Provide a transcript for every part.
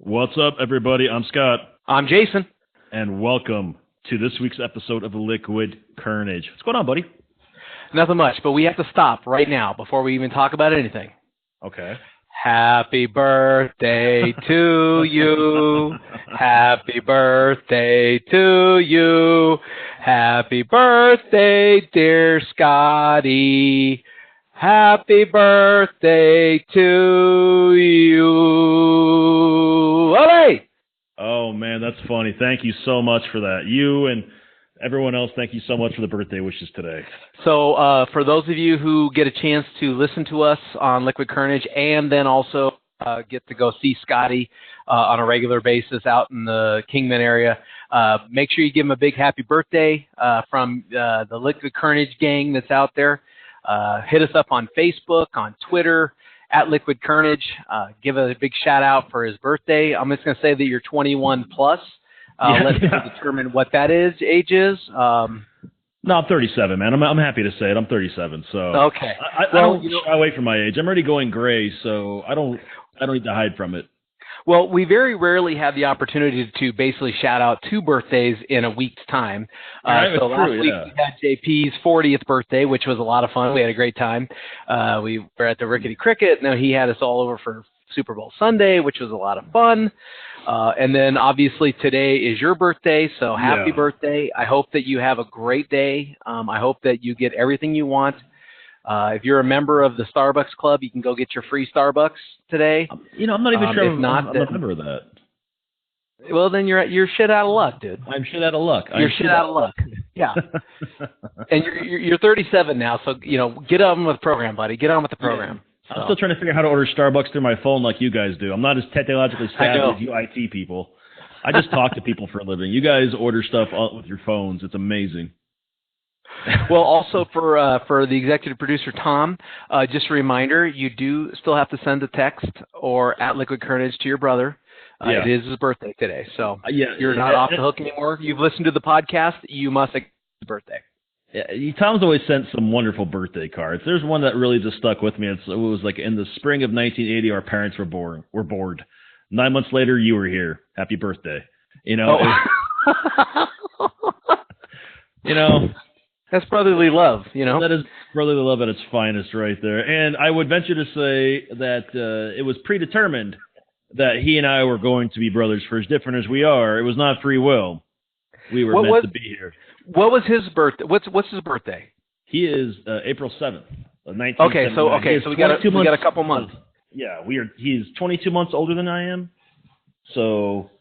What's up, everybody? I'm Scott. I'm Jason. And welcome to this week's episode of Liquid Kernedge. What's going on, buddy? Nothing much, but we have to stop right now before we even talk about anything. Okay. Happy birthday to you. Happy birthday to you. Happy birthday, dear Scotty. Happy birthday to you. Olé! Oh, man, that's funny. Thank you so much for that. You and everyone else, thank you so much for the birthday wishes today. So for those of you who get a chance to listen to us on Liquid Kernedge and then also get to go see Scotty on a regular basis out in the Kingman area, make sure you give him a big happy birthday from the Liquid Kernedge gang that's out there. Hit us up on Facebook, on Twitter, at Liquid Kernedge. Give a big shout out for his birthday. I'm just going to say that you're 21 plus. Let's determine what that age is. No, I'm 37, man. I'm happy to say it. I'm 37, so okay. I don't shy away from my age. I'm already going gray, so I don't need to hide from it. Well, we very rarely have the opportunity to basically shout out two birthdays in a week's time. So last week we had JP's 40th birthday, which was a lot of fun. We had a great time. We were at the Rickety Cricket. Now he had us all over for Super Bowl Sunday, which was a lot of fun. And then obviously today is your birthday, so happy birthday. I hope that you have a great day. I hope that you get everything you want. If you're a member of the Starbucks Club, you can go get your free Starbucks today. You know, I'm not even sure I'm a member of that. Well, then you're shit out of luck, dude. I'm shit out of luck. You're shit out of luck. Yeah. And you're 37 now, so get on with the program, buddy. Get on with the program. I'm still trying to figure out how to order Starbucks through my phone like you guys do. I'm not as technologically savvy as you IT people. I just talk to people for a living. You guys order stuff with your phones. It's amazing. Well, also for the executive producer, Tom, just a reminder, you do still have to send a text or at Liquid Kernedge to your brother. It is his birthday today, so you're not off the hook anymore. You've listened to the podcast. You must accept his birthday. Yeah, Tom's always sent some wonderful birthday cards. There's one that really just stuck with me. It was like in the spring of 1980, our parents were bored. 9 months later, you were here. Happy birthday. That's brotherly love, That is brotherly love at its finest right there. And I would venture to say that it was predetermined that he and I were going to be brothers, for as different as we are. It was not free will. We were meant to be here. What was his birthday? What's his birthday? He is April 7th, 1979. So we got a couple months. Yeah, he's 22 months older than I am. So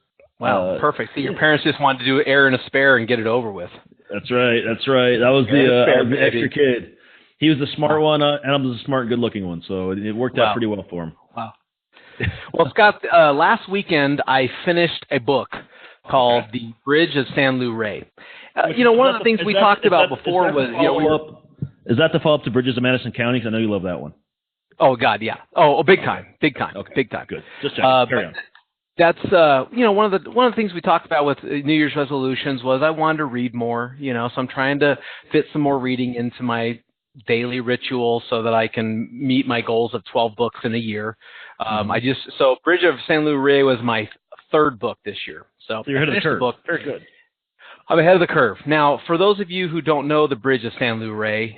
wow, perfect. See, your parents just wanted to do air and a spare and get it over with. That's right. That was the extra kid. He was the smart one, and I was the smart, good-looking one. So it worked out pretty well for him. Wow. Well, Scott, last weekend I finished a book called The Bridge of San Luis. One of the things we talked about before was is that the follow-up to Bridges of Madison County? Because I know you love that one. Oh God, yeah. Oh, big time. Okay. Big time. Good. Just checking. Carry on. That's one of the things we talked about with New Year's resolutions was I wanted to read more. So I'm trying to fit some more reading into my daily ritual so that I can meet my goals of 12 books in a year. So Bridge of San Luis was my third book this year. So you're ahead of the curve. Very good. I'm ahead of the curve. Now, for those of you who don't know The Bridge of San Luis,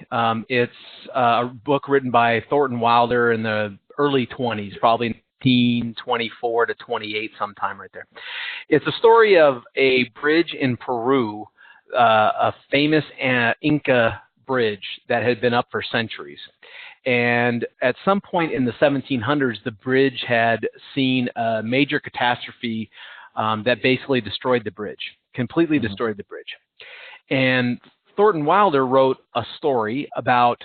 it's a book written by Thornton Wilder in the early 20s, probably 1924 to 28, sometime right there. It's a story of a bridge in Peru, a famous Inca bridge that had been up for centuries. And at some point in the 1700s, the bridge had seen a major catastrophe that basically destroyed the bridge, completely destroyed the bridge. And Thornton Wilder wrote a story about,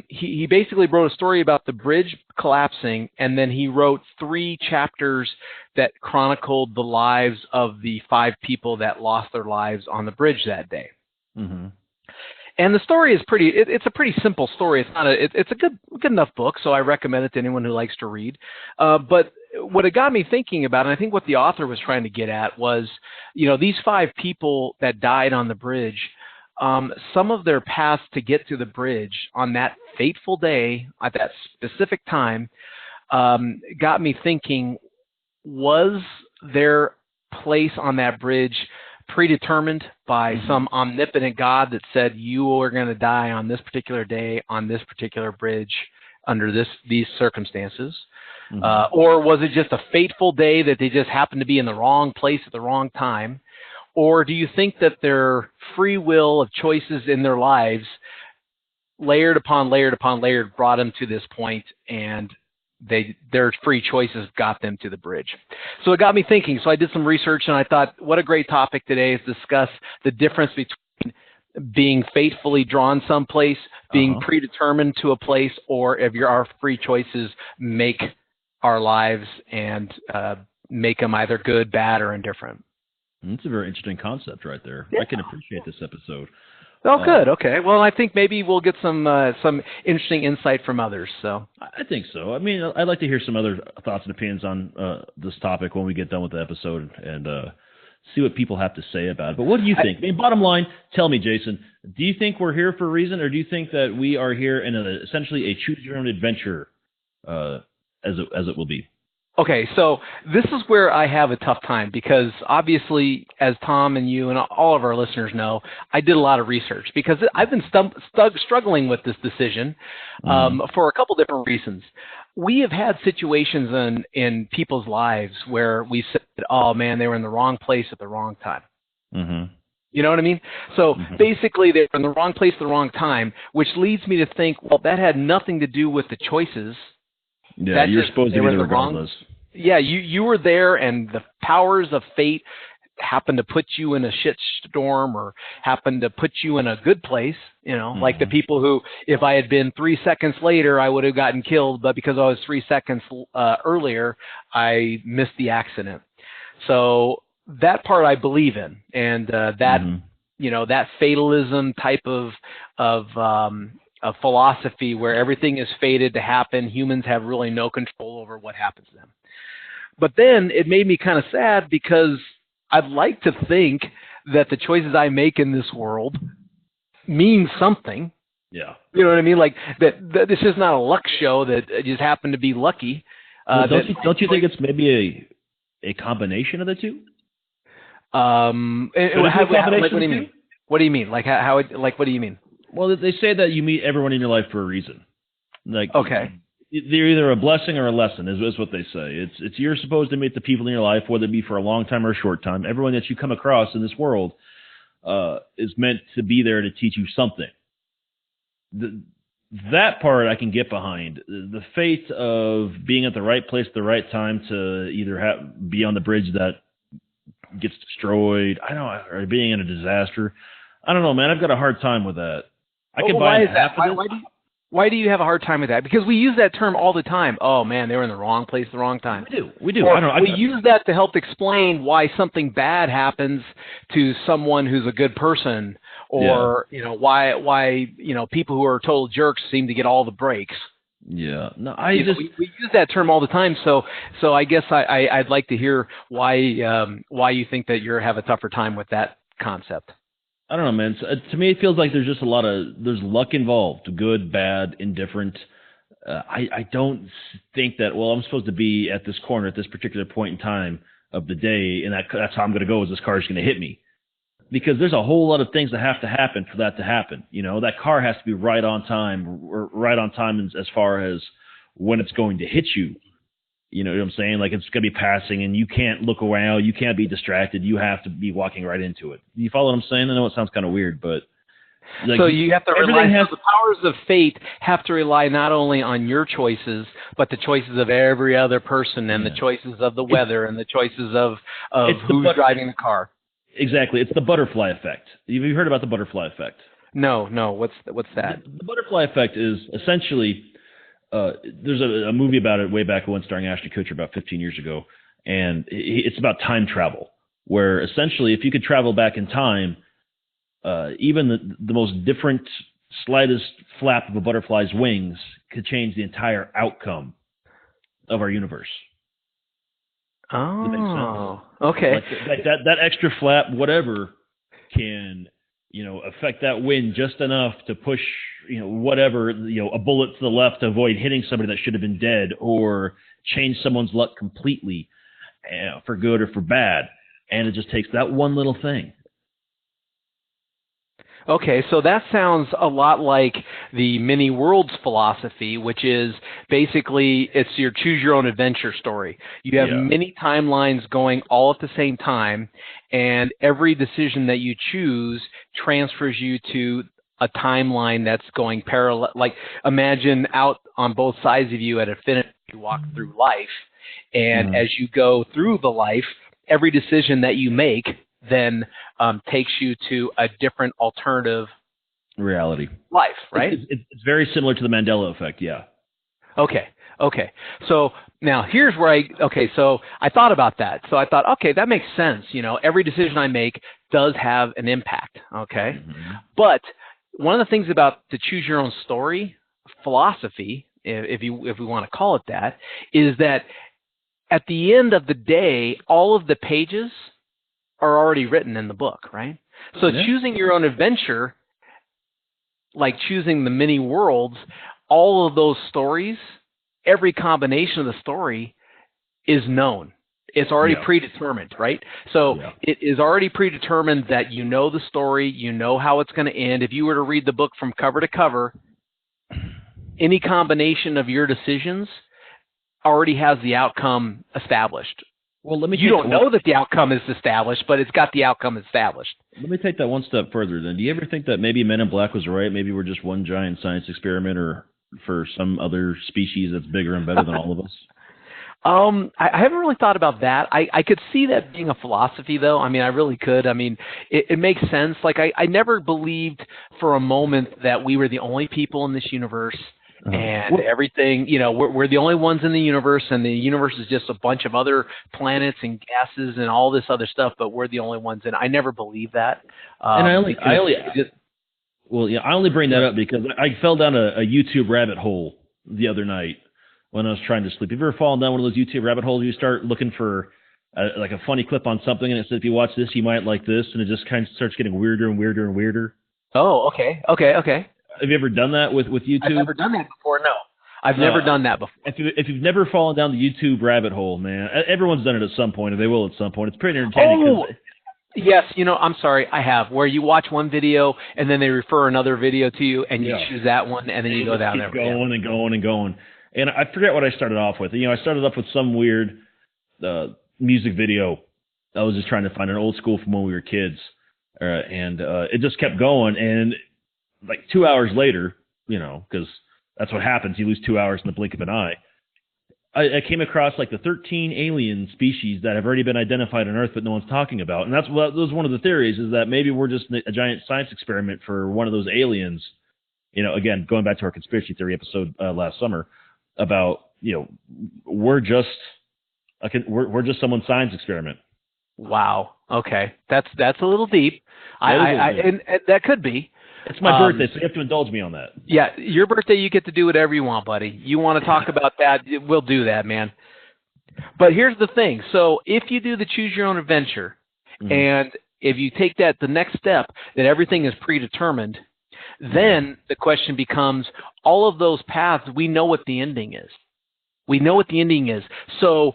he basically wrote a story about the bridge collapsing, and then he wrote 3 chapters that chronicled the lives of the 5 people that lost their lives on the bridge that day. Mm-hmm. And the story is it's a pretty simple story. It's a good enough book, so I recommend it to anyone who likes to read. But what it got me thinking about, and I think what the author was trying to get at was, these 5 people that died on the bridge, some of their paths to get to the bridge on that fateful day at that specific time got me thinking, was their place on that bridge predetermined by some omnipotent God that said you are going to die on this particular day on this particular bridge under these circumstances? Or was it just a fateful day that they just happened to be in the wrong place at the wrong time? Or do you think that their free will of choices in their lives, layered upon layered upon layered, brought them to this point, and their free choices got them to the bridge? So it got me thinking. So I did some research, and I thought, what a great topic today is to discuss the difference between being fatefully drawn someplace, being predetermined to a place, or if our free choices make our lives and make them either good, bad, or indifferent. That's a very interesting concept right there. Yeah. I can appreciate this episode. Oh, good. Okay. Well, I think maybe we'll get some interesting insight from others. So I think so. I mean, I'd like to hear some other thoughts and opinions on this topic when we get done with the episode and see what people have to say about it. But what do you think? I mean, bottom line, tell me, Jason, do you think we're here for a reason, or do you think that we are here in essentially a choose-your-own adventure, as it will be? Okay, so this is where I have a tough time because obviously, as Tom and you and all of our listeners know, I did a lot of research because I've been struggling with this decision for a couple different reasons. We have had situations in people's lives where we said, oh man, they were in the wrong place at the wrong time. You know what I mean? So basically, they're in the wrong place at the wrong time, which leads me to think, well, that had nothing to do with the choices. Yeah, you're supposed to be there regardless. Yeah, you were there, and the powers of fate happened to put you in a shit storm or happened to put you in a good place, like the people who, if I had been 3 seconds later, I would have gotten killed, but because I was 3 seconds earlier, I missed the accident. So that part I believe in, and that fatalism type of a philosophy where everything is fated to happen. Humans have really no control over what happens to them. But then it made me kind of sad because I'd like to think that the choices I make in this world mean something. Yeah. You know what I mean? Like that this is not a luck show that just happened to be lucky. Well, don't you think it's maybe a combination of the two? What do you mean? What do you mean? Like how? Like what do you mean? Well, they say that you meet everyone in your life for a reason. Like, okay, they're either a blessing or a lesson, is what they say. It's you're supposed to meet the people in your life, whether it be for a long time or a short time. Everyone that you come across in this world is meant to be there to teach you something. That part I can get behind. The fate of being at the right place at the right time to either be on the bridge that gets destroyed, or being in a disaster. I don't know, man. I've got a hard time with that. Why is that? Why do you have a hard time with that? Because we use that term all the time. Oh man, they were in the wrong place at the wrong time. We do. We use that to help explain why something bad happens to someone who's a good person, or why people who are total jerks seem to get all the breaks. Yeah. No, we use that term all the time. So I guess I'd like to hear why you think that you have a tougher time with that concept. I don't know, man. To me, it feels like there's just there's luck involved, good, bad, indifferent. I don't think that, well, I'm supposed to be at this corner at this particular point in time of the day, and that's how I'm going to go, is this car is going to hit me. Because there's a whole lot of things that have to happen for that to happen. That car has to be right on time, as far as when it's going to hit you. You know what I'm saying? Like, it's going to be passing, and you can't look around. You can't be distracted. You have to be walking right into it. You follow what I'm saying? I know it sounds kind of weird, but... so you have to rely... the powers of fate have to rely not only on your choices, but the choices of every other person, and the choices of the weather, and the choices of who's driving the car. Exactly. It's the butterfly effect. Have you heard about the butterfly effect? No. What's that? The butterfly effect is essentially... there's a movie about it way back when, starring Ashton Kutcher about 15 years ago, and it's about time travel, where essentially if you could travel back in time, even the most different, slightest flap of a butterfly's wings could change the entire outcome of our universe. Oh, that makes sense. Okay. Like that extra flap, whatever, can affect that wind just enough to push, whatever, a bullet to the left to avoid hitting somebody that should have been dead, or change someone's luck completely. for good or for bad. And it just takes that one little thing. Okay, so that sounds a lot like the many worlds philosophy, which is basically it's your choose your own adventure story. You have many timelines going all at the same time, and every decision that you choose transfers you to a timeline that's going parallel. Like imagine out on both sides of you at infinity, you walk through life, and as you go through the life, every decision that you make then takes you to a different alternative reality life, right? It's very similar to the Mandela effect, yeah. Okay. So now here's where so I thought about that. So I thought, okay, that makes sense. Every decision I make does have an impact, okay? But one of the things about the choose your own story philosophy, if we want to call it that, is that at the end of the day, all of the pages are already written in the book, right? So choosing your own adventure, like choosing the many worlds, all of those stories, every combination of the story is known. It's already predetermined, right? So it is already predetermined that you know the story, you know how it's going to end. If you were to read the book from cover to cover, any combination of your decisions already has the outcome established. Well, you don't know that the outcome is established, but it's got the outcome established. Let me take that one step further then. Do you ever think that maybe Men in Black was right? Maybe we're just one giant science experiment or for some other species that's bigger and better than all of us? I haven't really thought about that. I could see that being a philosophy, though. I mean, I really could. I mean, it makes sense. Like, I never believed for a moment that we were the only people in this universe. And everything, we're the only ones in the universe, and the universe is just a bunch of other planets and gases and all this other stuff, but we're the only ones in. I never believed that. And I only bring that up because I fell down a YouTube rabbit hole the other night when I was trying to sleep. Have you ever fallen down one of those YouTube rabbit holes? You start looking for like a funny clip on something, and it says, if you watch this, you might like this, and it just kind of starts getting weirder and weirder and weirder. Oh, okay. Have you ever done that with YouTube? I've never done that before, no. I've never done that before. If you've never fallen down the YouTube rabbit hole, man, everyone's done it at some point, or they will at some point. It's pretty entertaining. Yes, I'm sorry, I have. Where you watch one video, and then they refer another video to you, and you choose that one, and then you go down there. Going and going and going. And I forget what I started off with. I started off with some weird music video. I was just trying to find an old school from when we were kids. And it just kept going, and like 2 hours later, because that's what happens. You lose 2 hours in the blink of an eye. I came across like the 13 alien species that have already been identified on Earth, but no one's talking about. And that was one of the theories, is that maybe we're just a giant science experiment for one of those aliens. Again, going back to our conspiracy theory episode last summer about, we're just someone's science experiment. Wow. Okay. That's a little deep. And that could be. It's my birthday, so you have to indulge me on that. Yeah, your birthday, you get to do whatever you want, buddy. You want to talk about that, we'll do that, man. But here's the thing. So if you do the choose your own adventure, and if you take that the next step, that everything is predetermined, then the question becomes, all of those paths, we know what the ending is. We know what the ending is. So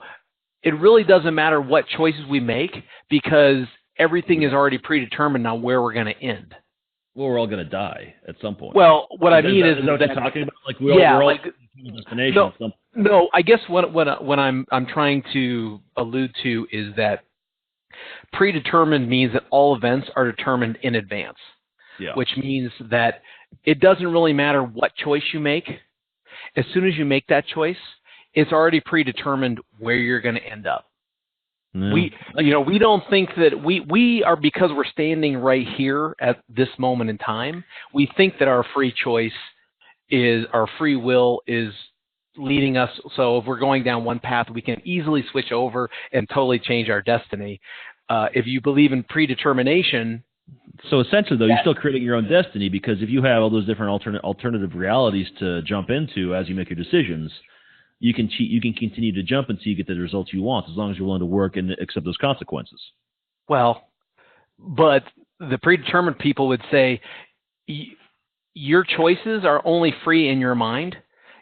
it really doesn't matter what choices we make, because everything is already predetermined on where we're going to end. Well, we're all going to die at some point. Well, what I mean is that what you're talking about? Like we're all destination. No, I guess what I'm trying to allude to is that predetermined means that all events are determined in advance. Yeah. Which means that it doesn't really matter what choice you make. As soon as you make that choice, it's already predetermined where you're going to end up. No. We don't think that we are, because we're standing right here at this moment in time, we think that our free choice our free will is leading us. So if we're going down one path, we can easily switch over and totally change our destiny. If you believe in predetermination. So essentially, though, you're still creating your own destiny, because if you have all those different alternative realities to jump into as you make your decisions, you can continue to jump until you get the results you want, as long as you're willing to work and accept those consequences. Well, but the predetermined people would say your choices are only free in your mind.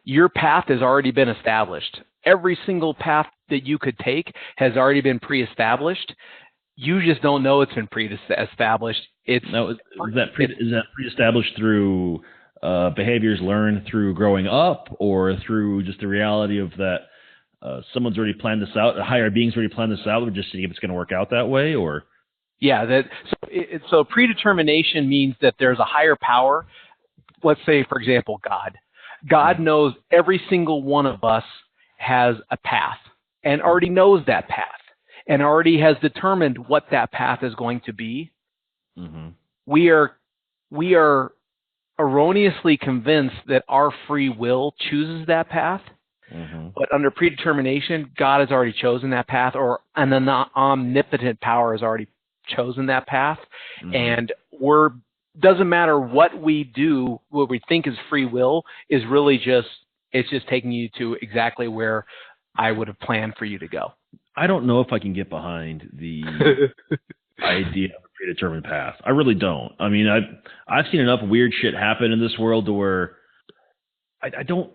Your path has already been established. Every single path that you could take has already been pre-established. You just don't know it's been pre-established. Is that pre-established through behaviors learned through growing up, or through just the reality of that someone's already planned this out, a higher being's already planned this out, we're just seeing if it's going to work out that way, or? Yeah, so predetermination means that there's a higher power. Let's say, for example, God. God knows every single one of us has a path and already knows that path and already has determined what that path is going to be. Mm-hmm. We are erroneously convinced that our free will chooses that path. Mm-hmm. But under predetermination, God has already chosen that path, or an omnipotent power has already chosen that path. Mm-hmm. And doesn't matter what we do, what we think is free will is really it's just taking you to exactly where I would have planned for you to go. I don't know if I can get behind the idea of a predetermined path. I really don't. I mean, I've seen enough weird shit happen in this world to where I don't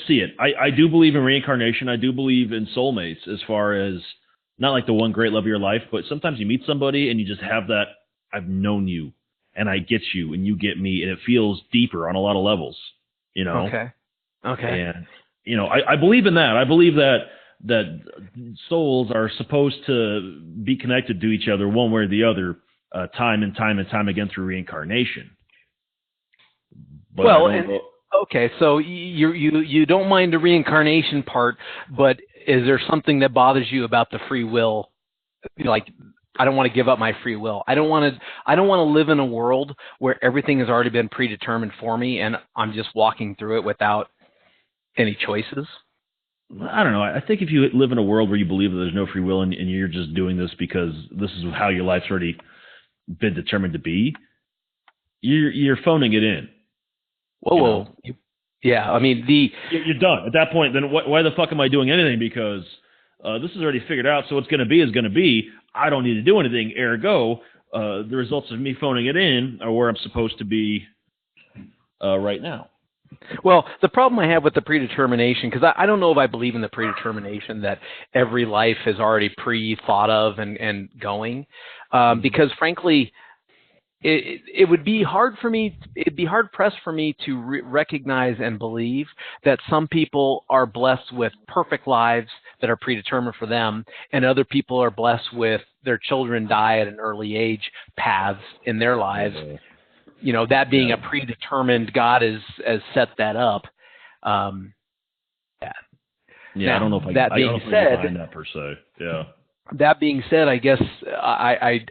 see it. I do believe in reincarnation. I do believe in soulmates, as far as not like the one great love of your life, but sometimes you meet somebody and you just have that, I've known you and I get you and you get me, and it feels deeper on a lot of levels, you know? Okay. And, you know, I believe in that. I believe that souls are supposed to be connected to each other one way or the other, time and time again through reincarnation. But okay, so you don't mind the reincarnation part, but is there something that bothers you about the free will? Like, I don't want to give up my free will. I don't want to live in a world where everything has already been predetermined for me and I'm just walking through it without any choices. I don't know. I think if you live in a world where you believe that there's no free will and you're just doing this because this is how your life's already been determined to be, you're phoning it in. Whoa. Yeah, I mean, you're done. At that point, then why the fuck am I doing anything? Because this is already figured out, so what's going to be is going to be. I don't need to do anything. Ergo, the results of me phoning it in are where I'm supposed to be right now. Well, the problem I have with the predetermination, because I don't know if I believe in the predetermination that every life is already pre-thought of and going, because frankly, it would be hard for me. It'd be hard pressed for me to recognize and believe that some people are blessed with perfect lives that are predetermined for them, and other people are blessed with their children die at an early age paths in their lives. You know, that being a predetermined, God has set that up. Yeah, now, I don't know if I that being said, find that per se. Yeah. That being said, I guess I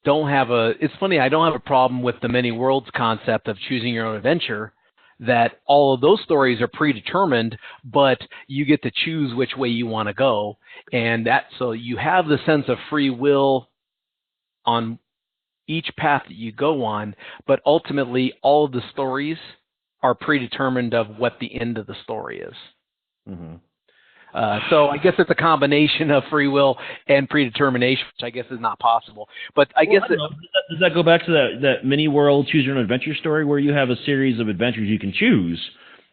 don't have it's funny, I don't have a problem with the many worlds concept of choosing your own adventure, that all of those stories are predetermined, but you get to choose which way you want to go. And so you have the sense of free will on each path that you go on, but ultimately all of the stories are predetermined of what the end of the story is. Mm-hmm. So I guess it's a combination of free will and predetermination, which I guess is not possible. But I guess does that go back to that mini world choose your own adventure story, where you have a series of adventures you can choose,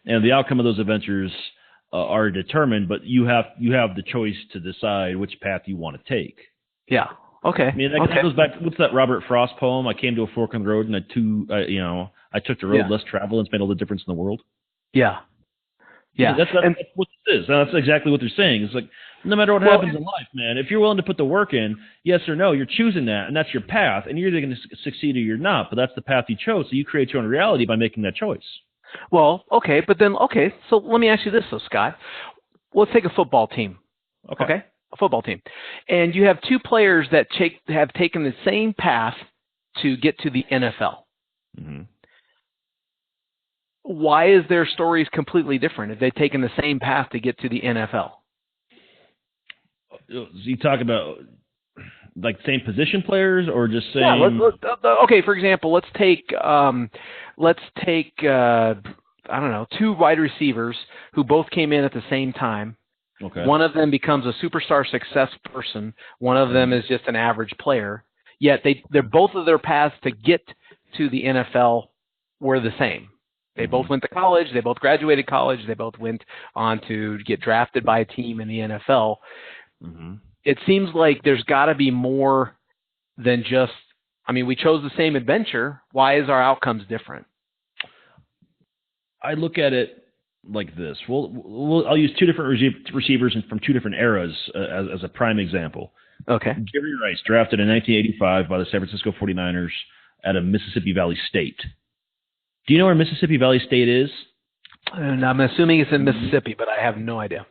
and the outcome of those adventures are determined, but you have the choice to decide which path you want to take. Yeah. Okay. I mean, that goes back. What's that Robert Frost poem? I came to a fork in the road, and I took the road less traveled, and it's made all the difference in the world. Yeah. Yeah. That's what this is. And that's exactly what they're saying. It's like, no matter what happens in life, man, if you're willing to put the work in, yes or no, you're choosing that, and that's your path, and you're either going to succeed or you're not. But that's the path you chose, so you create your own reality by making that choice. Well, okay, so let me ask you this, though, Scott. Let's take a football team. Okay? A football team. And you have two players that have taken the same path to get to the NFL. Mm-hmm. Why is their stories completely different if they've taken the same path to get to the NFL? You talk about like same position players, or just saying? Yeah. Okay. For example, let's take I don't know, two wide receivers who both came in at the same time. Okay. One of them becomes a superstar success person. One of them is just an average player. Yet they're both of their paths to get to the NFL were the same. They both went to college. They both graduated college. They both went on to get drafted by a team in the NFL. It seems like there's got to be more than just, I mean, we chose the same adventure. Why is our outcomes different? I look at it like this. I'll use two different receivers from two different eras as a prime example. Okay. Jerry Rice, drafted in 1985 by the San Francisco 49ers out of Mississippi Valley State. Do you know where Mississippi Valley State is? And I'm assuming it's in Mississippi, but I have no idea.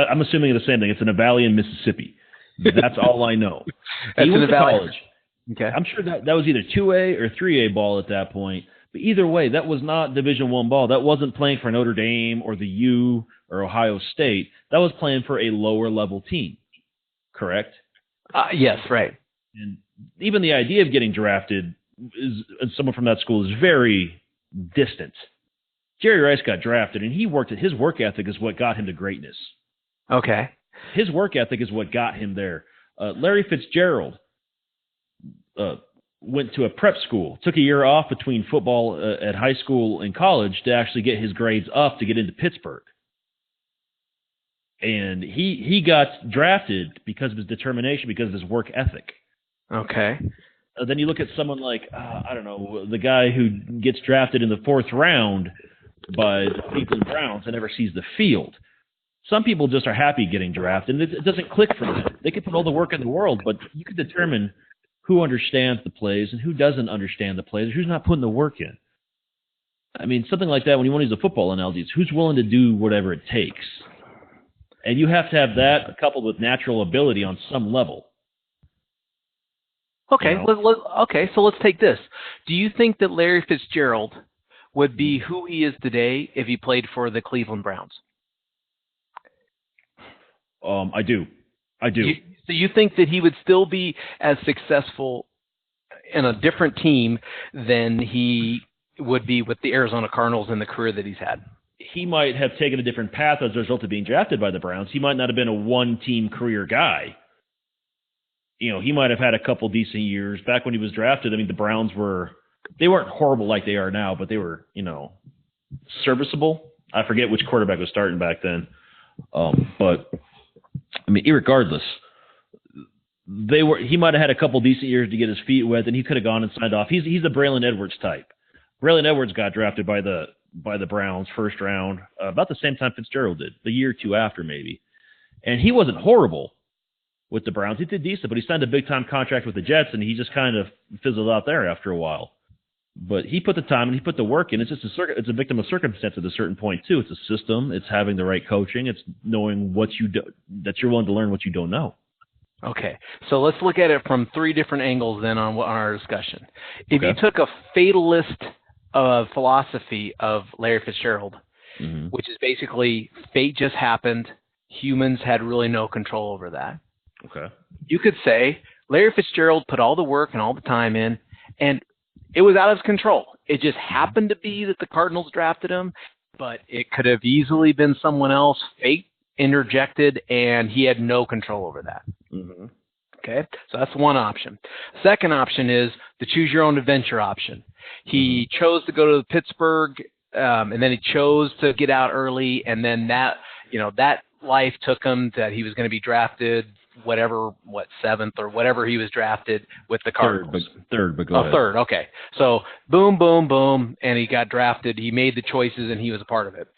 I'm assuming the same thing. It's in a valley in Mississippi. That's all I know. He went to college. Okay. I'm sure that was either 2A or 3A ball at that point. But either way, that was not Division I ball. That wasn't playing for Notre Dame or the U or Ohio State. That was playing for a lower level team. Correct? Yes, right. And even the idea of getting drafted someone from that school is very distant. Jerry Rice got drafted, and his work ethic is what got him to greatness. Okay. His work ethic is what got him there. Larry Fitzgerald went to a prep school, took a year off between football at high school and college to actually get his grades up to get into Pittsburgh. And he got drafted because of his determination, because of his work ethic. Okay. Then you look at someone like, I don't know, the guy who gets drafted in the 4th round by the Cleveland Browns and never sees the field. Some people just are happy getting drafted, and it doesn't click for them. They can put all the work in the world, but you can determine who understands the plays and who doesn't understand the plays, who's not putting the work in. I mean, something like that, when you want to use a football analogy, it's who's willing to do whatever it takes. And you have to have that coupled with natural ability on some level. Okay, so let's take this. Do you think that Larry Fitzgerald would be who he is today if he played for the Cleveland Browns? I do. So you think that he would still be as successful in a different team than he would be with the Arizona Cardinals in the career that he's had? He might have taken a different path as a result of being drafted by the Browns. He might not have been a one-team career guy. You know, he might have had a couple decent years. Back when he was drafted, I mean, the Browns they weren't horrible like they are now, but they were, serviceable. I forget which quarterback was starting back then. But, I mean, irregardless, he might have had a couple decent years to get his feet wet, and he could have gone and signed off. He's the Braylon Edwards type. Braylon Edwards got drafted by the Browns 1st round, about the same time Fitzgerald did, the year or two after maybe. And he wasn't horrible with the Browns. He did decent, but he signed a big-time contract with the Jets, and he just kind of fizzled out there after a while. But he put the time and he put the work in. It's just it's a victim of circumstance at a certain point, too. It's a system. It's having the right coaching. It's knowing what you do, that you're willing to learn what you don't know. Okay, so let's look at it from 3 different angles then on our discussion. If you took a fatalist philosophy of Larry Fitzgerald, which is basically fate just happened, humans had really no control over that. Okay. You could say Larry Fitzgerald put all the work and all the time in, and it was out of his control. It just happened to be that the Cardinals drafted him, but it could have easily been someone else. Fate interjected, and he had no control over that. Okay, so that's one option. Second option is the choose your own adventure option. He chose to go to Pittsburgh, and then he chose to get out early, and then that life took him that he was going to be drafted, 7th or whatever he was drafted with the Cardinals. Third, but go ahead. Third, okay. So boom, boom, boom, and he got drafted. He made the choices, and he was a part of it.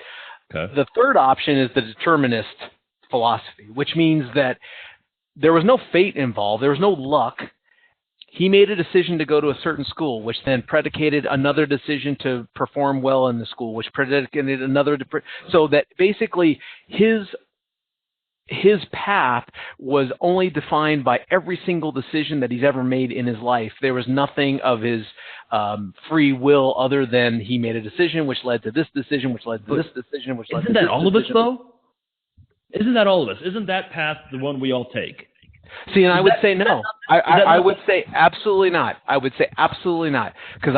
Okay. The third option is the determinist philosophy, which means that there was no fate involved. There was no luck. He made a decision to go to a certain school, which then predicated another decision to perform well in the school, which predicated another. So that basically his path was only defined by every single decision that he's ever made in his life. There was nothing of his free will other than he made a decision, which led to this decision, which led to this decision, which led to this decision. Isn't that all of us, though? Isn't that all of us? Isn't that path the one we all take? See, and I would say no. I would say absolutely not. I would say absolutely not. Because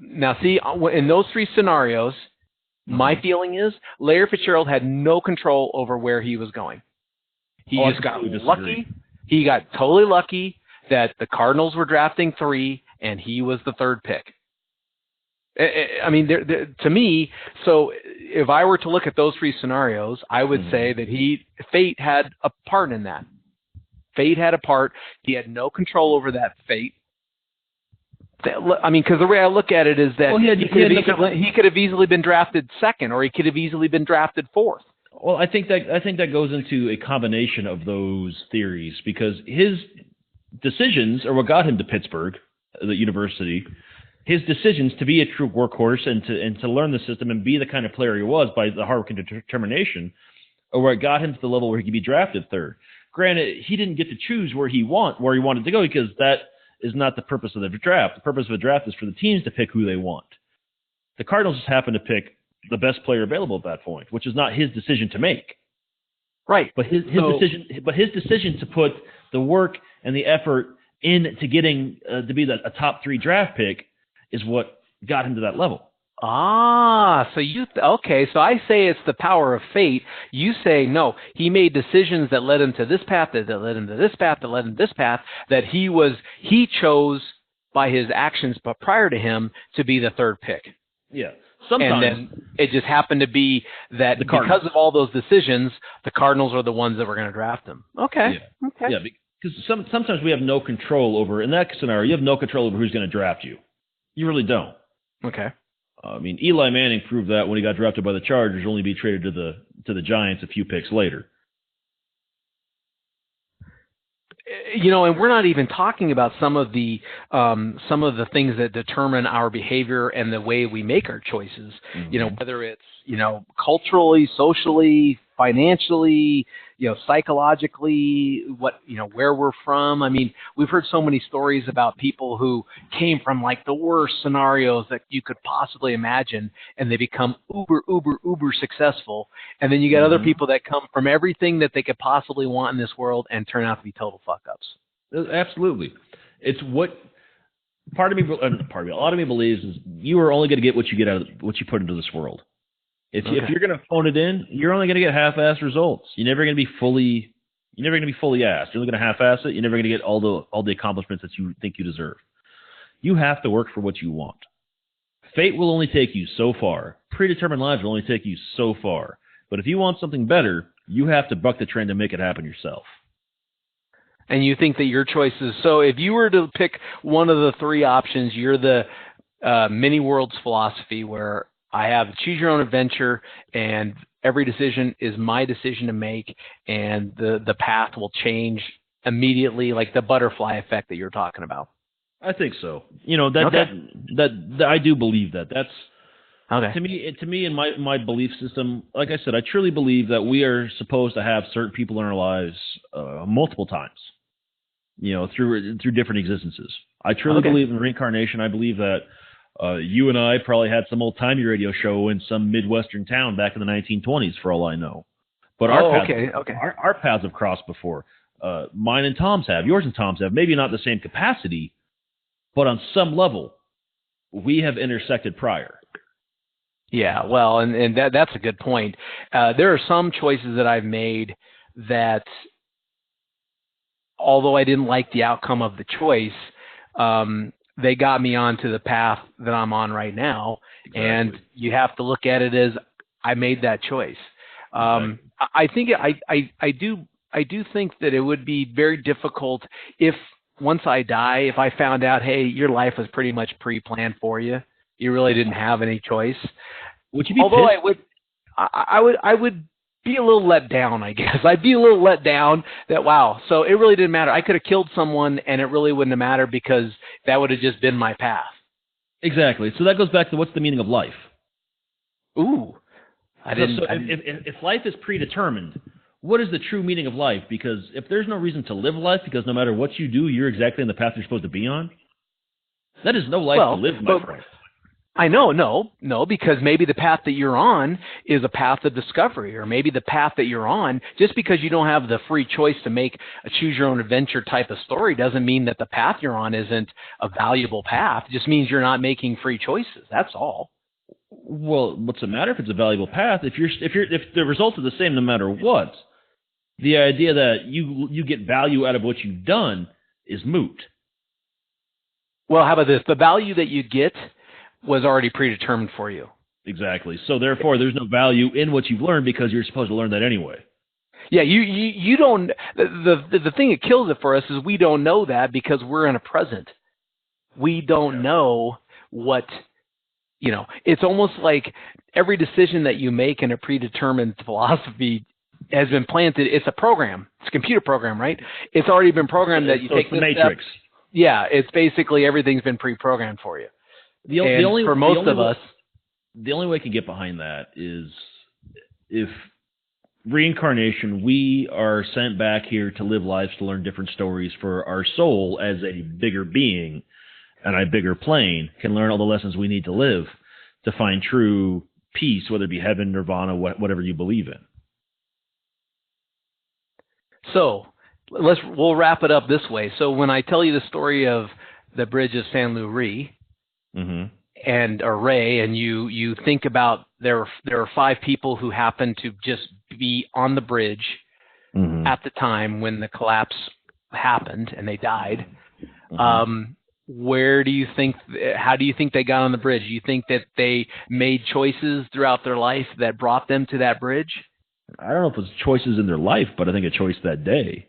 in those 3 scenarios, my feeling is Larry Fitzgerald had no control over where he was going. He just got lucky. He got totally lucky that the Cardinals were drafting 3 and he was the 3rd pick. I mean, to me, so if I were to look at those three scenarios, I would say that fate had a part in that. Fate had a part. He had no control over that fate. I mean, because the way I look at it is that he could have easily been drafted second, or he could have easily been drafted fourth. Well, I think that goes into a combination of those theories, because his decisions are what got him to Pittsburgh, the university. His decisions to be a true workhorse and to learn the system and be the kind of player he was by the hard work and determination, or what got him to the level where he could be drafted third. Granted, he didn't get to choose where he wanted to go, because that is not the purpose of the draft. The purpose of a draft is for the teams to pick who they want. The Cardinals just happened to pick the best player available at that point, which is not his decision to make. Right. But his decision to put the work and the effort into getting to be a top 3 draft pick is what got him to that level. Okay, so I say it's the power of fate. You say, no, he made decisions that led him to this path, that led him to this path, that led him to this path, that he chose by his actions, but prior to him, to be the third pick. Yeah. Sometimes. And then it just happened to be that because of all those decisions, the Cardinals are the ones that were going to draft him. Okay. Yeah. Okay. Yeah, because sometimes we have no control over, in that scenario, you have no control over who's going to draft you. You really don't. Okay. I mean, Eli Manning proved that when he got drafted by the Chargers, only to be traded to the Giants a few picks later. You know, and we're not even talking about some of the things that determine our behavior and the way we make our choices. Mm-hmm. You know, whether it's, you know, culturally, socially, financially, you know, psychologically, where we're from. I mean, we've heard so many stories about people who came from like the worst scenarios that you could possibly imagine, and they become uber successful. And then you got other people that come from everything that they could possibly want in this world and turn out to be total fuck-ups. Absolutely. It's what a lot of me believes is you are only going to get what you get out of what you put into this world. If you're going to phone it in, you're only going to get half-assed results. You're never going to be fully assed. You're only going to half-ass it. You're never going to get all the accomplishments that you think you deserve. You have to work for what you want. Fate will only take you so far. Predetermined lives will only take you so far. But if you want something better, you have to buck the trend and make it happen yourself. And you think that your choices, so if you were to pick one of the three options, you're the many worlds philosophy, where I have choose your own adventure and every decision is my decision to make, and the path will change immediately, like the butterfly effect that you're talking about. I think so. You know, that I do believe that. That's okay. To me in my belief system, like I said, I truly believe that we are supposed to have certain people in our lives multiple times. You know, through different existences. I truly believe in reincarnation. I believe that you and I probably had some old-timey radio show in some Midwestern town back in the 1920s, for all I know. But our paths have crossed before. Mine and Tom's have. Yours and Tom's have. Maybe not the same capacity, but on some level, we have intersected prior. Yeah, well, and that's a good point. There are some choices that I've made that, although I didn't like the outcome of the choice, they got me onto the path that I'm on right now. Exactly. And you have to look at it as I made that choice. I think I do think that it would be very difficult if once I die, if I found out, hey, your life was pretty much pre-planned for you. You really didn't have any choice. Would you be Although pissed? I would be a little let down, I guess. I'd be a little let down that, wow, so it really didn't matter. I could have killed someone and it really wouldn't have mattered because that would have just been my path. Exactly. So that goes back to what's the meaning of life? Ooh. If life is predetermined, what is the true meaning of life? Because if there's no reason to live life, because no matter what you do, you're exactly in the path you're supposed to be on, that is no life to live, my friend. I know, no, because maybe the path that you're on is a path of discovery, or maybe the path that you're on, just because you don't have the free choice to make a choose your own adventure type of story doesn't mean that the path you're on isn't a valuable path. It just means you're not making free choices. That's all. Well, what's the matter if it's a valuable path? If the results are the same no matter what, the idea that you get value out of what you've done is moot. Well, how about this? The value that you get was already predetermined for you. Exactly. So therefore, there's no value in what you've learned because you're supposed to learn that anyway. Yeah, you don't. The thing that kills it for us is we don't know that because we're in a present. We don't know what, it's almost like every decision that you make in a predetermined philosophy has been planted. It's a program. It's a computer program, right? It's already been programmed that you take the this matrix. Step. Yeah, it's basically everything's been pre-programmed for you. For most of us, the only way I can get behind that is if reincarnation, we are sent back here to live lives, to learn different stories for our soul as a bigger being and a bigger plane can learn all the lessons we need to live to find true peace, whether it be heaven, nirvana, whatever you believe in. So we'll wrap it up this way. So when I tell you the story of the bridge of San Luis Rey, and Ray, and you think about there are 5 people who happened to just be on the bridge at the time when the collapse happened and they died. Where do you think? How do you think they got on the bridge? Do you think that they made choices throughout their life that brought them to that bridge? I don't know if it was choices in their life, but I think a choice that day.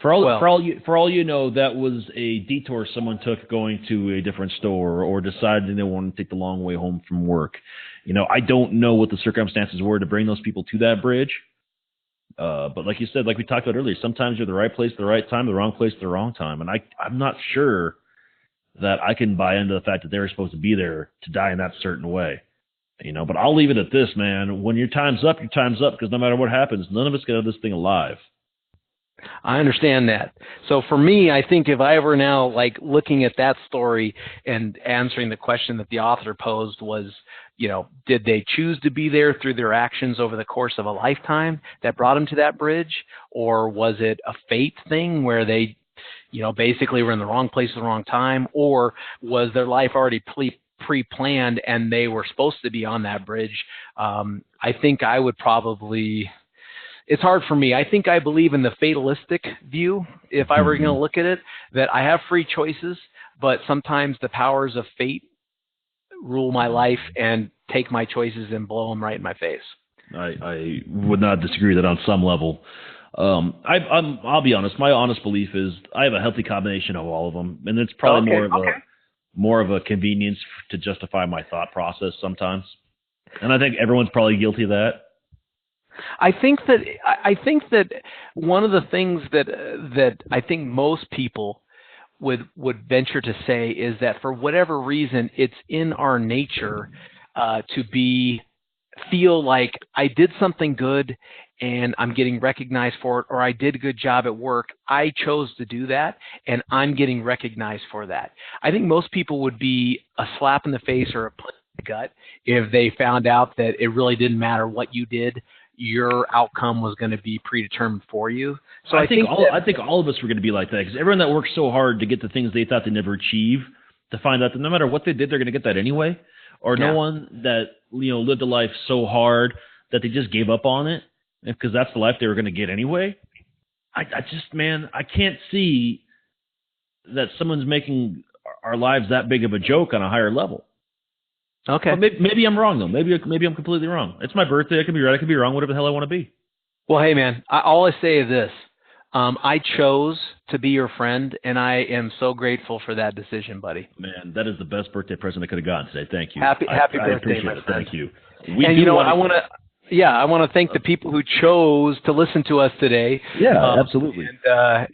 For all you know, that was a detour someone took going to a different store or deciding they wanted to take the long way home from work. I don't know what the circumstances were to bring those people to that bridge. But like you said, like we talked about earlier, sometimes you're the right place at the right time, the wrong place at the wrong time. And I'm not sure that I can buy into the fact that they were supposed to be there to die in that certain way. But I'll leave it at this, man. When your time's up, because no matter what happens, none of us get out of this thing alive. I understand that. So for me, I think if I were now looking at that story and answering the question that the author posed was, did they choose to be there through their actions over the course of a lifetime that brought them to that bridge? Or was it a fate thing where they, basically were in the wrong place at the wrong time? Or was their life already pre-planned and they were supposed to be on that bridge? I think I would probably... It's hard for me. I think I believe in the fatalistic view, if I were going to look at it, that I have free choices, but sometimes the powers of fate rule my life and take my choices and blow them right in my face. I would not disagree that on some level. I'll be honest. My honest belief is I have a healthy combination of all of them, and it's probably more of a convenience to justify my thought process sometimes. And I think everyone's probably guilty of that. I think that one of the things that I think most people would venture to say is that for whatever reason, it's in our nature to feel like I did something good and I'm getting recognized for it, or I did a good job at work. I chose to do that, and I'm getting recognized for that. I think most people would be a slap in the face or a punch in the gut if they found out that it really didn't matter what you did. Your outcome was going to be predetermined for you. So I think all of us were going to be like that, because everyone that works so hard to get the things they thought they'd never achieve, to find out that no matter what they did, they're going to get that anyway. Or no one that lived a life so hard that they just gave up on it because that's the life they were going to get anyway. I can't see that someone's making our lives that big of a joke on a higher level. Okay. Well, maybe I'm wrong, though. Maybe I'm completely wrong. It's my birthday. I could be right. I could be wrong. Whatever the hell I want to be. Well, hey, man, all I say is this. I chose to be your friend, and I am so grateful for that decision, buddy. Man, that is the best birthday present I could have gotten today. Thank you. Happy birthday, I appreciate my it. friend. Thank you. I want to thank the people who chose to listen to us today. Yeah, absolutely. I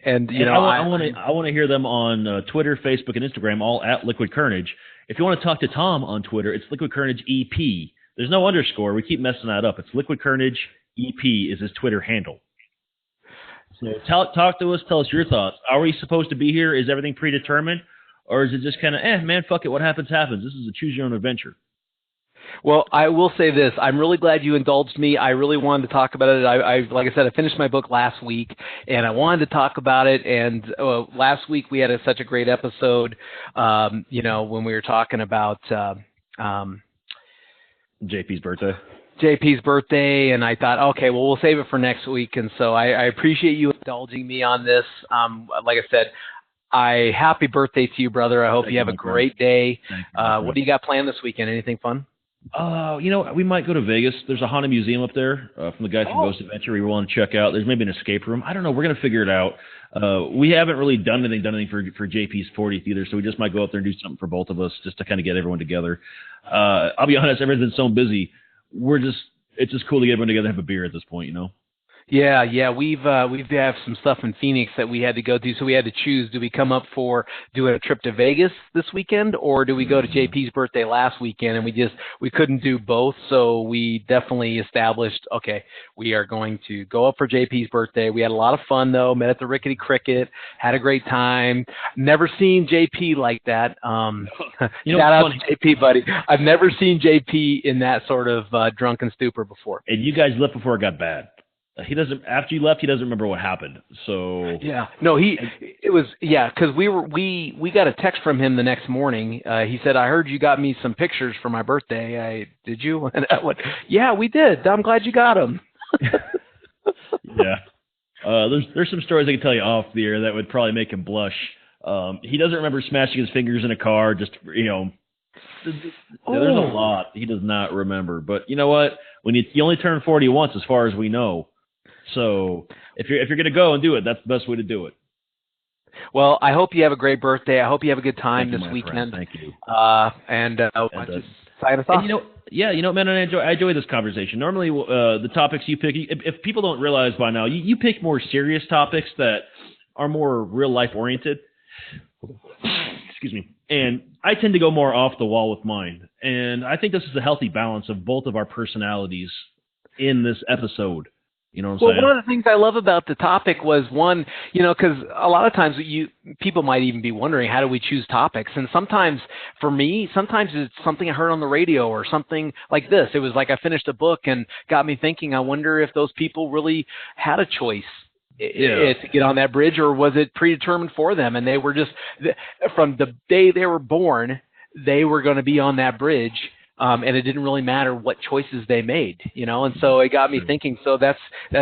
want to hear them on Twitter, Facebook, and Instagram, all at Liquid Kernedge. If you want to talk to Tom on Twitter, it's Liquid Kernedge EP. There's no underscore. We keep messing that up. It's Liquid Kernedge EP is his Twitter handle. So talk to us. Tell us your thoughts. Are we supposed to be here? Is everything predetermined? Or is it just kind of, man, fuck it. What happens, happens. This is a choose your own adventure. Well, I will say this. I'm really glad you indulged me. I really wanted to talk about it. Like I said, I finished my book last week, and I wanted to talk about it. And last week we had such a great episode, when we were talking about JP's birthday. JP's birthday, and I thought, okay, well, we'll save it for next week. And so I appreciate you indulging me on this. Like I said, Happy birthday to you, brother. I hope Thank you have my a friend. great day. Thank you, my What friend. do you got planned this weekend? Anything fun? We might go to Vegas. There's a haunted museum up there from the guy from Oh. Ghost Adventure we want to check out. There's maybe an escape room. I don't know. We're going to figure it out. We haven't really done anything for JP's 40th either, so we just might go up there and do something for both of us just to kind of get everyone together. I'll be honest, everyone's so busy. It's just cool to get everyone together and have a beer at this point, you know? Yeah. We've have some stuff in Phoenix that we had to go to, so we had to choose: do we come up for doing a trip to Vegas this weekend, or do we go to JP's birthday last weekend? And we couldn't do both, so we definitely established, okay, we are going to go up for JP's birthday. We had a lot of fun though. Met at the Rickety Cricket, had a great time. Never seen JP like that. Shout out to JP, buddy. I've never seen JP in that sort of drunken stupor before. And you guys left before it got bad. He doesn't. After you left, he doesn't remember what happened. So because we got a text from him the next morning. He said, "I heard you got me some pictures for my birthday. Did you?" And I went, "Yeah, we did. I'm glad you got them." Yeah. There's some stories I can tell you off the air that would probably make him blush. He doesn't remember smashing his fingers in a car. Just there's a lot he does not remember. But you know what? When you only turn 40 once, as far as we know. So if you're gonna go and do it, that's the best way to do it. Well, I hope you have a great birthday. I hope you have a good time this weekend. Thank you. Just sign us off. And man, I enjoy this conversation. Normally, the topics you pick, if people don't realize by now, you pick more serious topics that are more real life oriented. Excuse me. And I tend to go more off the wall with mine. And I think this is a healthy balance of both of our personalities in this episode. You know what I'm saying? One of the things I love about the topic was one, because a lot of times people might even be wondering, how do we choose topics? And sometimes, for me, it's something I heard on the radio or something like this. It was like I finished a book and got me thinking, I wonder if those people really had a choice to get on that bridge, or was it predetermined for them? And they were just, from the day they were born, they were going to be on that bridge. And it didn't really matter what choices they made, and so it got me thinking. So that's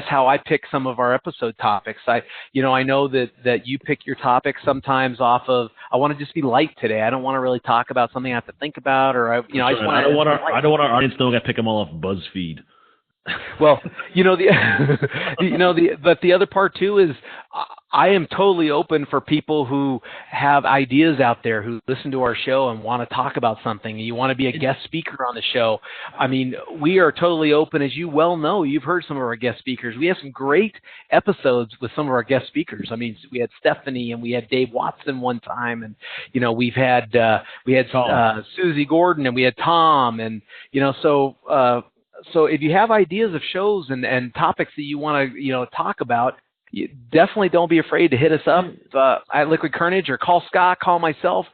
how I pick some of our episode topics. I know that you pick your topics sometimes off of, I want to just be light today. I don't want to really talk about something I have to think about, or I just want to. I don't want our audience to know I pick them all off BuzzFeed. Well, but the other part too is I am totally open for people who have ideas out there, who listen to our show and want to talk about something. You want to be a guest speaker on the show. I mean, we are totally open. As you well know, you've heard some of our guest speakers. We have some great episodes with some of our guest speakers. I mean, we had Stephanie and we had Dave Watson one time, and we've had Susie Gordon and we had Tom, and so if you have ideas of shows and topics that you want to talk about, you definitely don't be afraid to hit us up at Liquid Kernedge, or call Scott, call myself.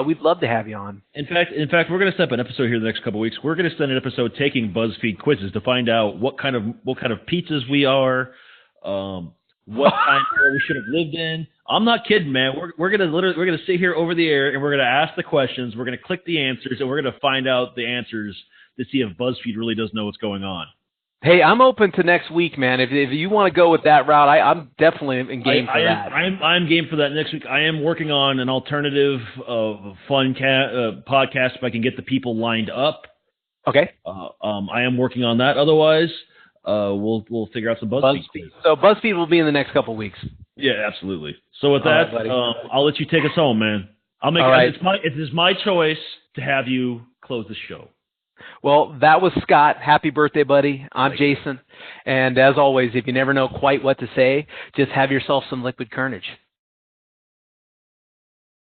We'd love to have you on. In fact, we're going to set up an episode here the next couple of weeks. We're going to send an episode taking BuzzFeed quizzes to find out what kind of pizzas we are, what kind of we should have lived in. I'm not kidding, man. We're gonna sit here over the air and we're gonna ask the questions. We're gonna click the answers and we're gonna find out the answers to see if BuzzFeed really does know what's going on. Hey, I'm open to next week, man. If you want to go with that route, I'm definitely in game for that. I'm game for that next week. I am working on an alternative fun podcast if I can get the people lined up. Okay. I am working on that. Otherwise, we'll figure out some BuzzFeed. So BuzzFeed will be in the next couple of weeks. Yeah, absolutely. So with that, I'll let you take us home, man. It is my choice to have you close the show. Well, that was Scott. Happy birthday, buddy. I'm Jason. And as always, if you never know quite what to say, just have yourself some Liquid Kernedge.